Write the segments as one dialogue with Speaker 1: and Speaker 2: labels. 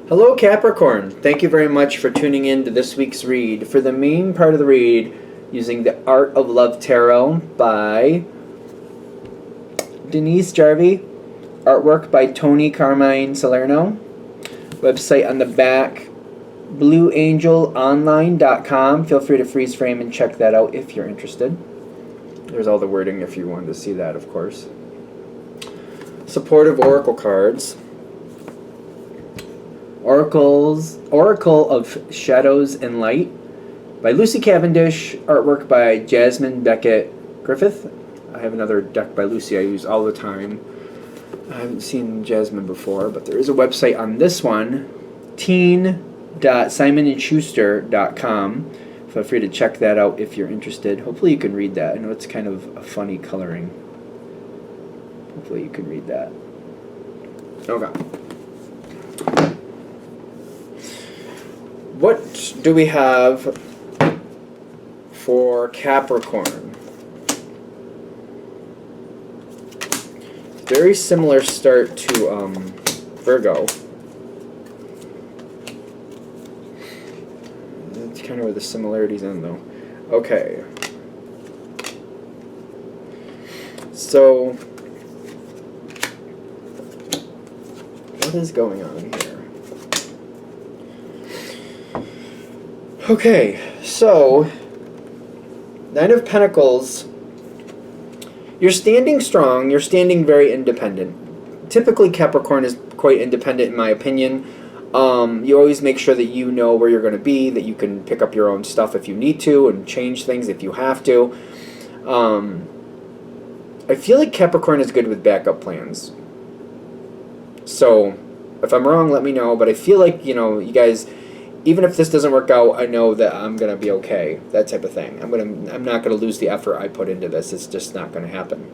Speaker 1: Hello Capricorn, thank you very much for tuning in to this week's read. For the main part of the read, using the Art of Love Tarot by Denise Jarvie, artwork by Tony Carmine Salerno, website on the back, blueangelonline.com. Feel free to freeze frame and check that out if you're interested. There's all the wording if you wanted to see that, of course. Supportive Oracle cards. Oracle of Shadows and Light by Lucy Cavendish, artwork by Jasmine Beckett Griffith. I have another deck by Lucy I use all the time. I haven't seen Jasmine before, but there is a website on this one, teen.simonandschuster.com. Feel free to check that out if you're interested. Hopefully you can read that. I know it's kind of a funny coloring. Hopefully you can read that. Okay. What do we have for Capricorn? Very similar start to Virgo. That's kind of where the similarities end, though. Okay. So, what is going on here? Okay, so, Nine of Pentacles, you're standing strong, you're standing very independent. Typically, Capricorn is quite independent in my opinion. You always make sure that you know where you're going to be, that you can pick up your own stuff if you need to, and change things if you have to. I feel like Capricorn is good with backup plans. So, if I'm wrong, let me know, but I feel like, you know, you guys, even if this doesn't work out, I know that I'm going to be okay. That type of thing. I'm not going to lose the effort I put into this. It's just not going to happen.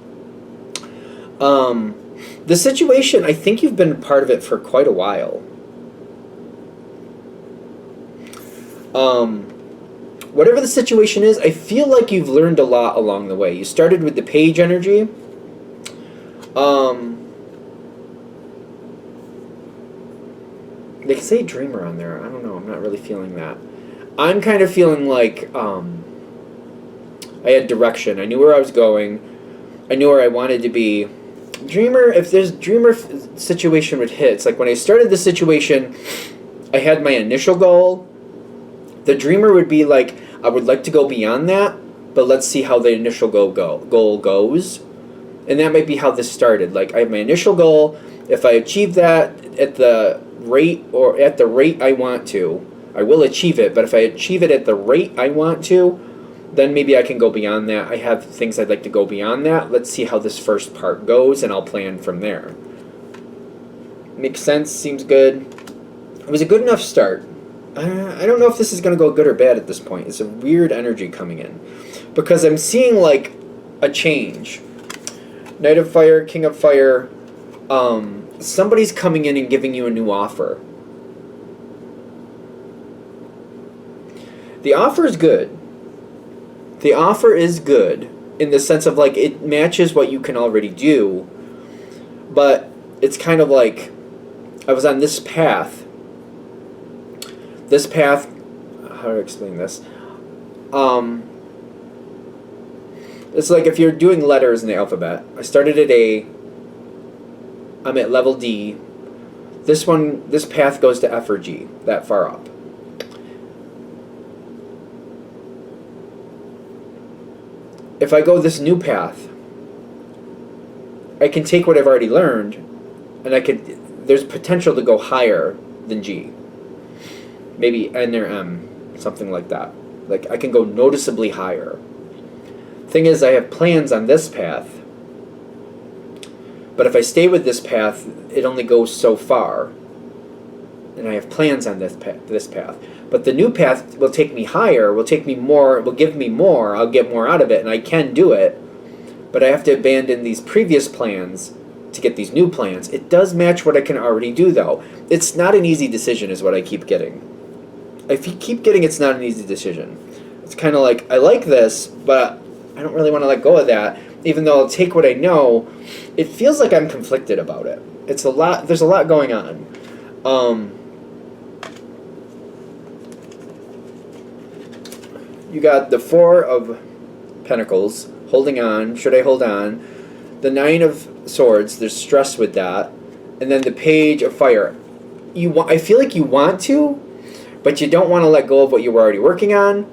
Speaker 1: The situation, I think you've been part of it for quite a while. Whatever the situation is, I feel like you've learned a lot along the way. You started with the Page energy. They say dreamer on there. I don't know. I'm not really feeling that. I'm kind of feeling like I had direction. I knew where I was going. I knew where I wanted to be. Dreamer, if there's dreamer situation would hit. It's like when I started the situation, I had my initial goal. The dreamer would be like, I would like to go beyond that, but let's see how the initial goal goes. And that might be how this started. Like, I have my initial goal. If I achieve that at the rate I want to, I will achieve it. But if I achieve it at the rate I want to, then maybe I can go beyond that. I have things I'd like to go beyond that. Let's see how this first part goes, and I'll plan from there. Makes sense? Seems good. It was a good enough start. I don't know if this is going to go good or bad at this point. It's a weird energy coming in. Because I'm seeing, like, a change. Knight of Fire, King of Fire. Somebody's coming in and giving you a new offer. The offer is good. The offer is good in the sense of, like, it matches what you can already do. But it's kind of like, I was on this path. This path, how do I explain this? It's like if you're doing letters in the alphabet. I started at A. I'm at level D. This path goes to F or G, that far up. If I go this new path, I can take what I've already learned, and there's potential to go higher than G. Maybe N or M, something like that. Like, I can go noticeably higher. Thing is, I have plans on this path. But if I stay with this path, it only goes so far. And I have plans on this path. But the new path will take me higher, will take me more, will give me more, I'll get more out of it, and I can do it. But I have to abandon these previous plans to get these new plans. It does match what I can already do, though. It's not an easy decision is what I keep getting. If you keep getting it's not an easy decision. It's kind of like, I like this, but I don't really want to let go of that. Even though I'll take what I know, it feels like I'm conflicted about it. It's a lot. There's a lot going on. you got the Four of Pentacles, holding on. Should I hold on? The Nine of Swords, there's stress with that. And then the Page of Fire. I feel like you want to, but you don't want to let go of what you were already working on.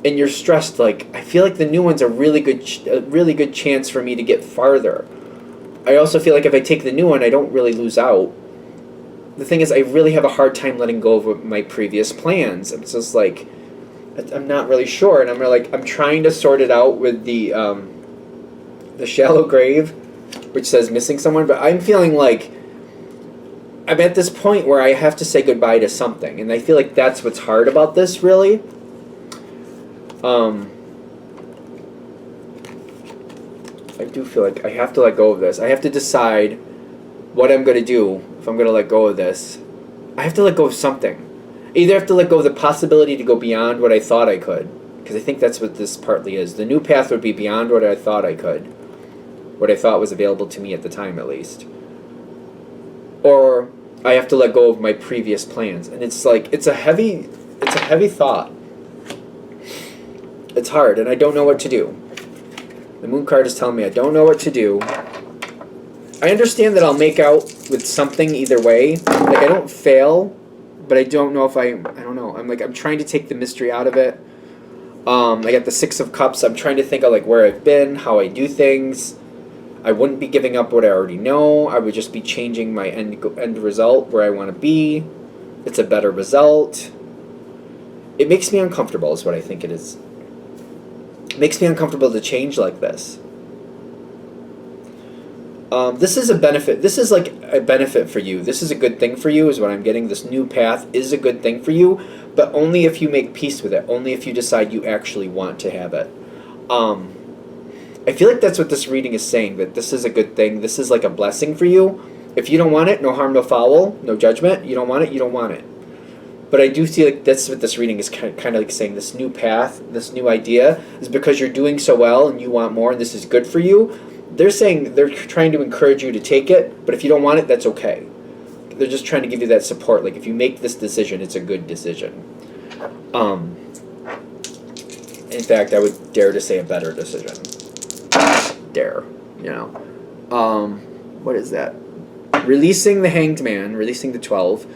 Speaker 1: And you're stressed. Like, I feel like the new one's a really good chance for me to get farther. I also feel like if I take the new one, I don't really lose out. The thing is, I really have a hard time letting go of my previous plans. It's just like, I'm not really sure, and I'm trying to sort it out with the Shallow Grave, which says missing someone, but I'm feeling like I'm at this point where I have to say goodbye to something, and I feel like that's what's hard about this, really. I do feel like I have to let go of this. I have to decide what I'm going to do if I'm going to let go of this. I have to let go of something. I either have to let go of the possibility to go beyond what I thought I could, because I think that's what this partly is. The new path would be beyond what I thought I could, what I thought was available to me at the time, at least. Or I have to let go of my previous plans, and it's like it's a heavy thought. It's hard, and I don't know what to do. The Moon card is telling me I don't know what to do. I understand that I'll make out with something either way. Like, I don't fail, but I don't know if I don't know. I'm trying to take the mystery out of it. I got the Six of Cups. I'm trying to think of like where I've been, how I do things. I wouldn't be giving up what I already know. I would just be changing my end result where I want to be. It's a better result. It makes me uncomfortable is what I think it is. It makes me uncomfortable to change like this. This is a benefit. This is like a benefit for you. This is a good thing for you is what I'm getting. This new path is a good thing for you, but only if you make peace with it. Only if you decide you actually want to have it. I feel like that's what this reading is saying, that this is a good thing. This is like a blessing for you. If you don't want it, no harm, no foul, no judgment. You don't want it, you don't want it. But I do feel like that's what this reading is kind of like saying. This new path, this new idea is because you're doing so well and you want more and this is good for you. They're saying they're trying to encourage you to take it, but if you don't want it, that's okay. They're just trying to give you that support. Like, if you make this decision, it's a good decision. In fact, I would dare to say a better decision. Dare, you know. What is that? Releasing the Hanged Man, releasing the 12,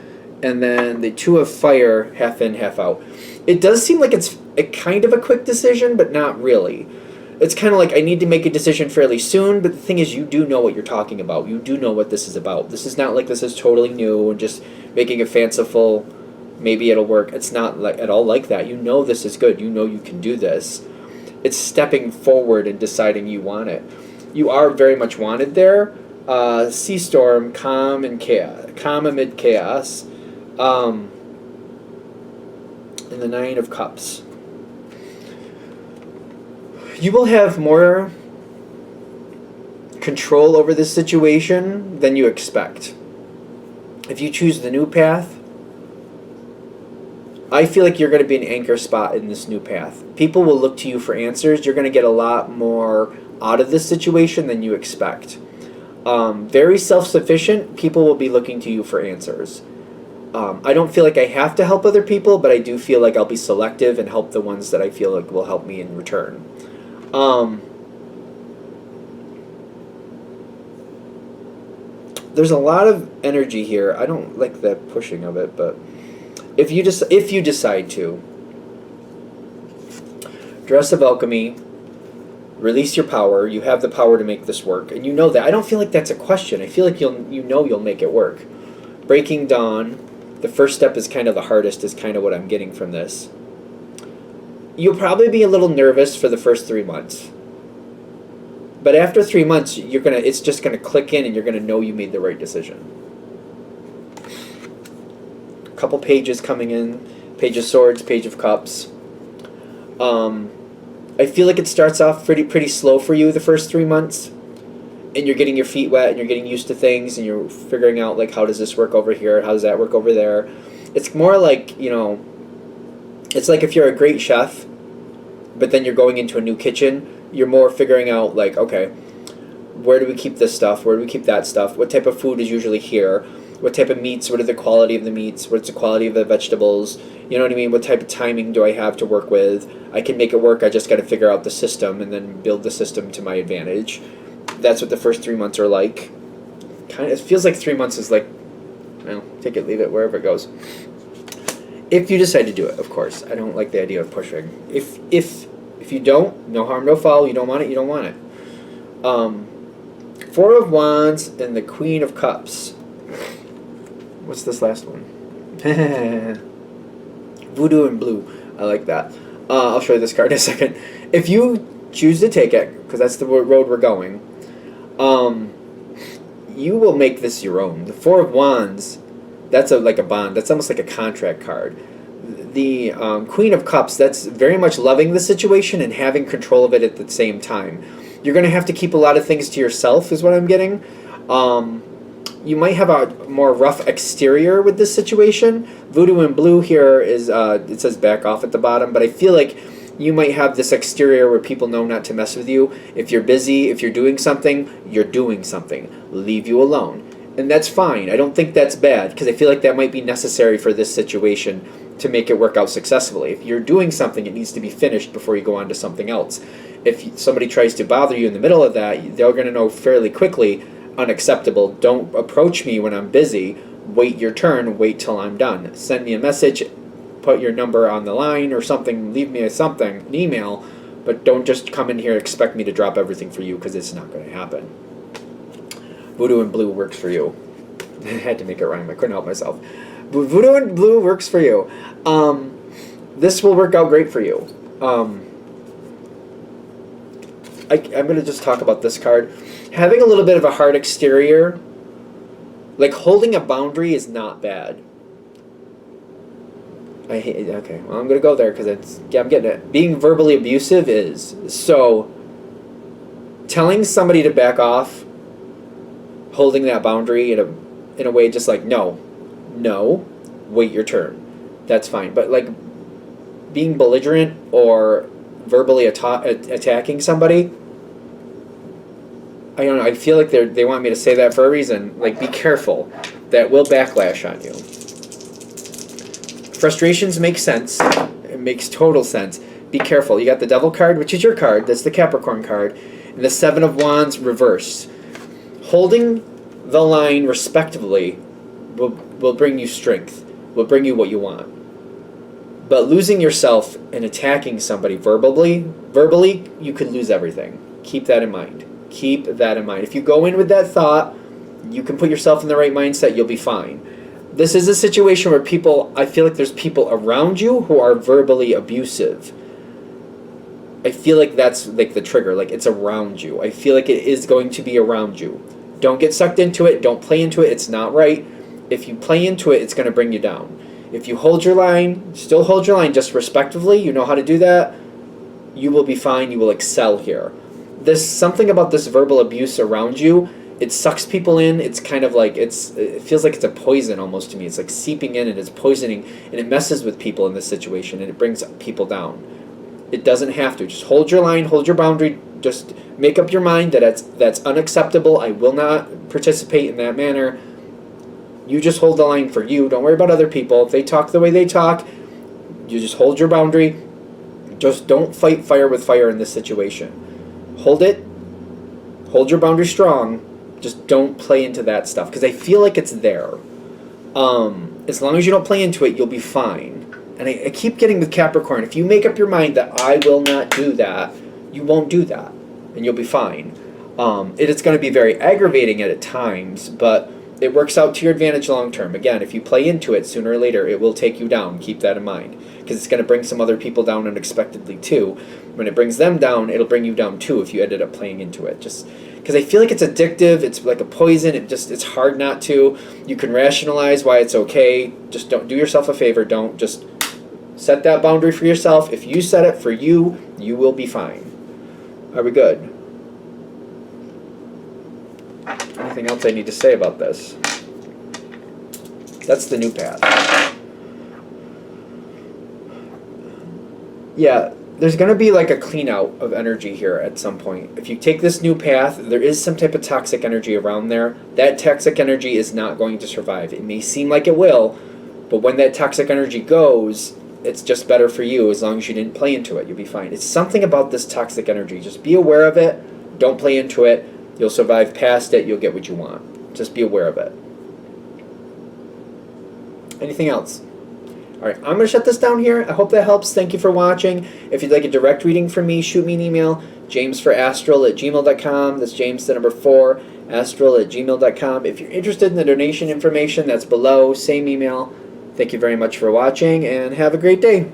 Speaker 1: and then the Two of Fire, half in, half out. It does seem like it's a kind of a quick decision, but not really. It's kind of like I need to make a decision fairly soon, but the thing is, you do know what you're talking about. You do know what this is about. This is not like this is totally new and just making a fanciful, maybe it'll work. It's not like at all like that. You know this is good. You know you can do this. It's stepping forward and deciding you want it. You are very much wanted there. Sea storm, calm and chaos, calm amid chaos. And the Nine of Cups. You will have more control over this situation than you expect. If you choose the new path, I feel like you're going to be an anchor spot in this new path. People will look to you for answers. You're going to get a lot more out of this situation than you expect. Very self-sufficient. People will be looking to you for answers. I don't feel like I have to help other people, but I do feel like I'll be selective and help the ones that I feel like will help me in return. There's a lot of energy here. I don't like the pushing of it, but if you decide to, Dress of Alchemy, release your power. You have the power to make this work, and you know that. I don't feel like that's a question. I feel like you'll make it work. Breaking Dawn. The first step is kind of the hardest, is kind of what I'm getting from this. You'll probably be a little nervous for the first 3 months. But after 3 months, it's just gonna click in and you're gonna know you made the right decision. A couple pages coming in. Page of Swords, Page of Cups. I feel like it starts off pretty slow for you the first 3 months. And you're getting your feet wet and you're getting used to things and you're figuring out, like, how does this work over here? How does that work over there? It's more like, it's like if you're a great chef, but then you're going into a new kitchen, you're more figuring out, like, okay, where do we keep this stuff? Where do we keep that stuff? What type of food is usually here? What type of meats? What are the quality of the meats? What's the quality of the vegetables? You know what I mean? What type of timing do I have to work with? I can make it work. I just got to figure out the system and then build the system to my advantage. That's what the first 3 months are like. Kind of, it feels like 3 months is like, well, take it, leave it, wherever it goes. If you decide to do it, of course. I don't like the idea of pushing. If you don't, no harm, no foul. You don't want it, you don't want it. Four of Wands and the Queen of Cups. What's this last one? Voodoo and Blue. I like that. I'll show you this card in a second. If you choose to take it, because that's the road we're going, you will make this your own. The Four of Wands, that's like a bond. That's almost like a contract card. The Queen of Cups, that's very much loving the situation and having control of it at the same time. You're going to have to keep a lot of things to yourself, is what I'm getting. You might have a more rough exterior with this situation. Voodoo and Blue here is, it says back off at the bottom, but I feel like you might have this exterior where people know not to mess with you. If you're busy, if you're doing something, you're doing something. Leave you alone. And that's fine. I don't think that's bad, because I feel like that might be necessary for this situation to make it work out successfully. If you're doing something, it needs to be finished before you go on to something else. If somebody tries to bother you in the middle of that, they're going to know fairly quickly, unacceptable. Don't approach me when I'm busy. Wait your turn. Wait till I'm done. Send me a message. Put your number on the line or something. Leave me an email. But don't just come in here and expect me to drop everything for you, because it's not going to happen. Voodoo and Blue works for you. I had to make it rhyme. I couldn't help myself. Voodoo and Blue works for you. This will work out great for you. I'm going to just talk about this card. Having a little bit of a hard exterior, like holding a boundary, is not bad. Okay, well, I'm going to go there because I'm getting it. Being verbally abusive is. So, telling somebody to back off, holding that boundary in a way just like, no, wait your turn. That's fine. But like being belligerent or verbally attacking somebody, I don't know. I feel like they want me to say that for a reason. Like, be careful. That will backlash on you. Frustrations make sense. It makes total sense. Be careful. You got the Devil card, which is your card. That's the Capricorn card. And the Seven of Wands reverse. Holding the line respectively will bring you strength. Will bring you what you want. But losing yourself and attacking somebody verbally, you could lose everything. Keep that in mind. Keep that in mind. If you go in with that thought, you can put yourself in the right mindset, you'll be fine. This is a situation where I feel like there's people around you who are verbally abusive. I feel like that's like the trigger, like it's around you. I feel like it is going to be around you. Don't get sucked into it. Don't play into it. It's not right. If you play into it, it's going to bring you down. If you hold your line, still hold your line just respectively, you know how to do that, you will be fine. You will excel here. There's something about this verbal abuse around you. It sucks people in. It's kind of like, it feels like it's a poison almost to me. It's like seeping in and it's poisoning, and it messes with people in this situation, and it brings people down. It doesn't have to. Just hold your line, hold your boundary. Just make up your mind that that's unacceptable. I will not participate in that manner. You just hold the line for you. Don't worry about other people. If they talk the way they talk, you just hold your boundary. Just don't fight fire with fire in this situation. Hold it. Hold your boundary strong. Just don't play into that stuff, because I feel like it's there. As long as you don't play into it, you'll be fine. And I keep getting with Capricorn, if you make up your mind that I will not do that, you won't do that, and you'll be fine. It's going to be very aggravating at times, but it works out to your advantage long term. Again, if you play into it, sooner or later, it will take you down. Keep that in mind, because it's going to bring some other people down unexpectedly too. When it brings them down, it'll bring you down too if you ended up playing into it. Just because I feel like it's addictive, it's like a poison. It's hard not to. You can rationalize why it's okay. Just don't do yourself a favor. Don't just set that boundary for yourself. If you set it for you, you will be fine. Are we good? Anything else I need to say about this? That's the new path. Yeah, there's going to be like a clean out of energy here at some point. If you take this new path, there is some type of toxic energy around there. That toxic energy is not going to survive. It may seem like it will, but when that toxic energy goes, it's just better for you as long as you didn't play into it. You'll be fine. It's something about this toxic energy. Just be aware of it. Don't play into it. You'll survive past it. You'll get what you want. Just be aware of it. Anything else? All right, I'm going to shut this down here. I hope that helps. Thank you for watching. If you'd like a direct reading from me, shoot me an email, jamesforastral@gmail.com. That's James, the number 4, astral@gmail.com. If you're interested in the donation information, that's below. Same email. Thank you very much for watching, and have a great day.